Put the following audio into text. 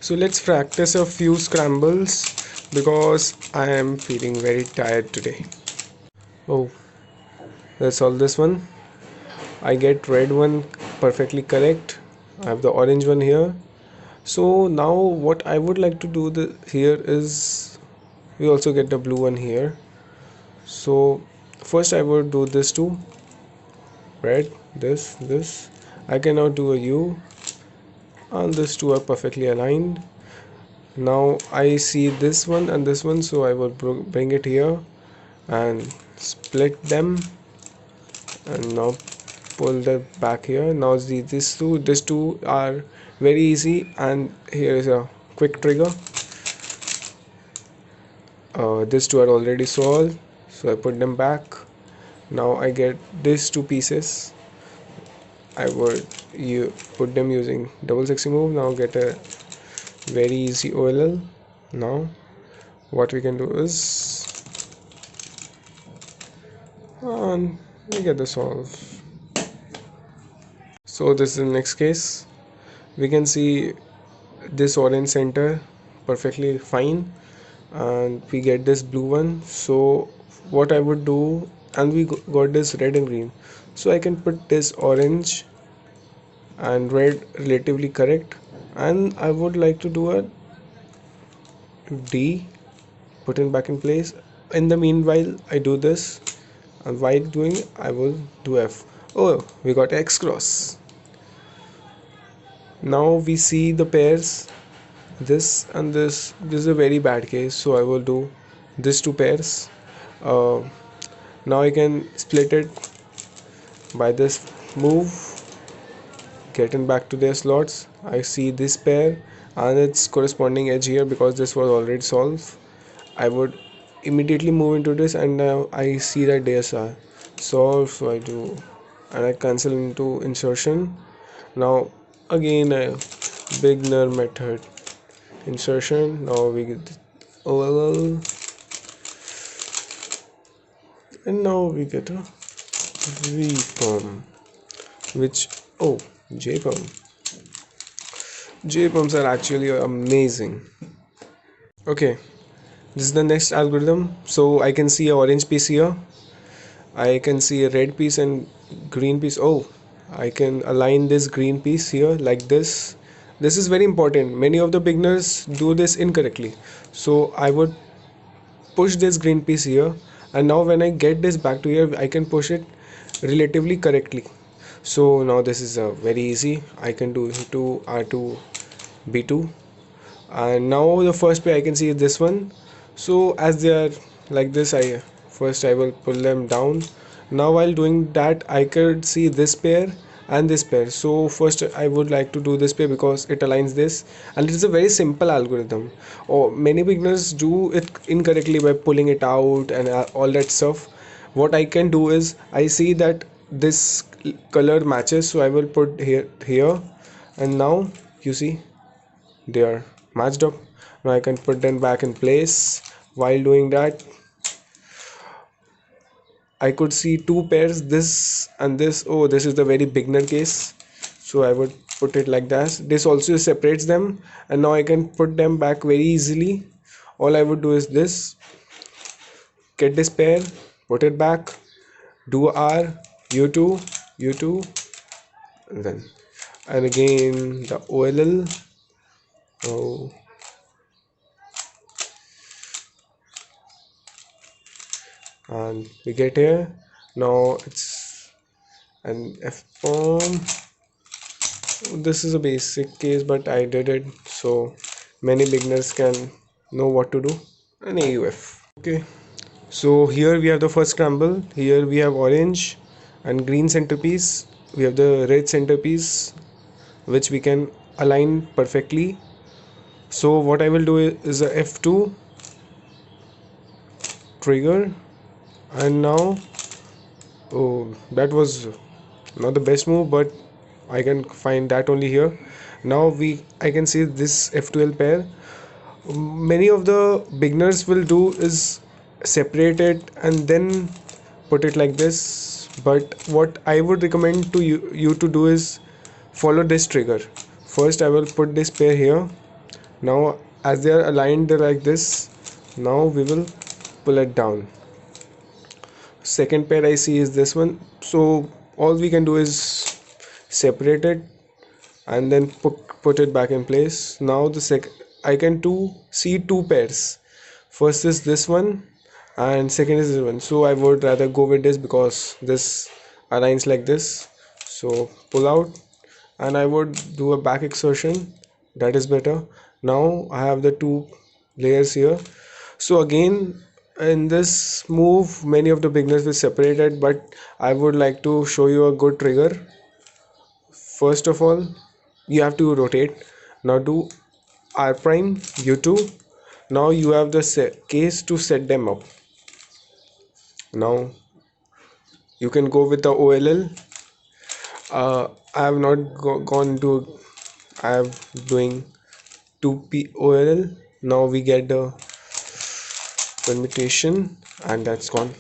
So let's practice a few scrambles because I am feeling very tired today. Oh, let's solve this one. I get red one perfectly correct. I have the orange one here. So now what I would like to do here is we also get the blue one here. So first I would do this too. Red, this. I can now do a U, and these two are perfectly aligned. Now I see this one and this one, so I will bring it here and split them, and now pull them back here. Now see these two are very easy, and here is a quick trigger. These two are already solved, so I put them back. Now I get these two pieces. I would put them using double 60 move. Now get a very easy OLL. Now what we can do is, and we get the solve. So this is the next case. We can see this orange center perfectly fine, and we get this blue one. So what I would do, and we got this red and green, so I can put this orange and red relatively correct, and I would like to do a D, put it back in place. In the meanwhile I do this, and while doing I will do F. Oh, we got X cross. Now we see the pairs, this and this is a very bad case, so I will do these two pairs. uh, Now I can split it by this move, getting back to their slots. I see this pair and its corresponding edge here because this was already solved. I would immediately move into this, and now I see that theirs are solved, so I do, and I cancel into insertion. Now again a beginner method insertion. Now we get OLL, and now we get a VPerm, which, oh, JPerm. JPerms are actually amazing. Okay, this is the next algorithm. So I can see a orange piece here, I can see a red piece and green piece. Oh, I can align this green piece here like this. This is very important. Many of the beginners do this incorrectly. So I would push this green piece here, and now when I get this back to here, I can push it relatively correctly. So now this is very easy. I can do into R2 B2, and now the first pair I can see is this one. So as they are like this, I will pull them down. Now while doing that, I could see this pair and this pair. So first I would like to do this pair because it aligns this, and it is a very simple algorithm. Or many beginners do it incorrectly by pulling it out and all that stuff. What I can do is, I see that this color matches, so I will put here, and now you see they are matched up. Now I can put them back in place. While doing that, I could see two pairs, this and this. Oh, this is the very beginner case, so I would put it like that. This also separates them, and now I can put them back very easily. All I would do is this, get this pair, put it back, do R, U2, U2, and then, and again the OLL. Oh, and we get here. Now it's an F form. This is a basic case, but I did it so many beginners can know what to do. An AUF. Okay, so here we have the first scramble. Here we have orange and green centerpiece. We have the red centerpiece, which we can align perfectly. So what I will do is a F2 trigger, and now, oh, that was not the best move, but I can find that only here. Now I can see this F12 pair. Many of the beginners will do is separate it and then put it like this, but what I would recommend to you to do is follow this trigger. First I will put this pair here, Now as they are aligned like this, now we will pull it down. Second pair I see is this one, so all we can do is separate it and then put it back in place. Now the I can see two pairs. First is this one and second is this one, so I would rather go with this because this aligns like this. So pull out and I would do a back exertion, that is better. Now I have the two layers here. So again, in this move many of the beginners will separate it, but I would like to show you a good trigger. First of all, you have to rotate. Now do R prime U2. Now you have the case to set them up. Now you can go with the OLL. I have not gone to, I am doing 2p OLL. Now we get the permutation and that's gone.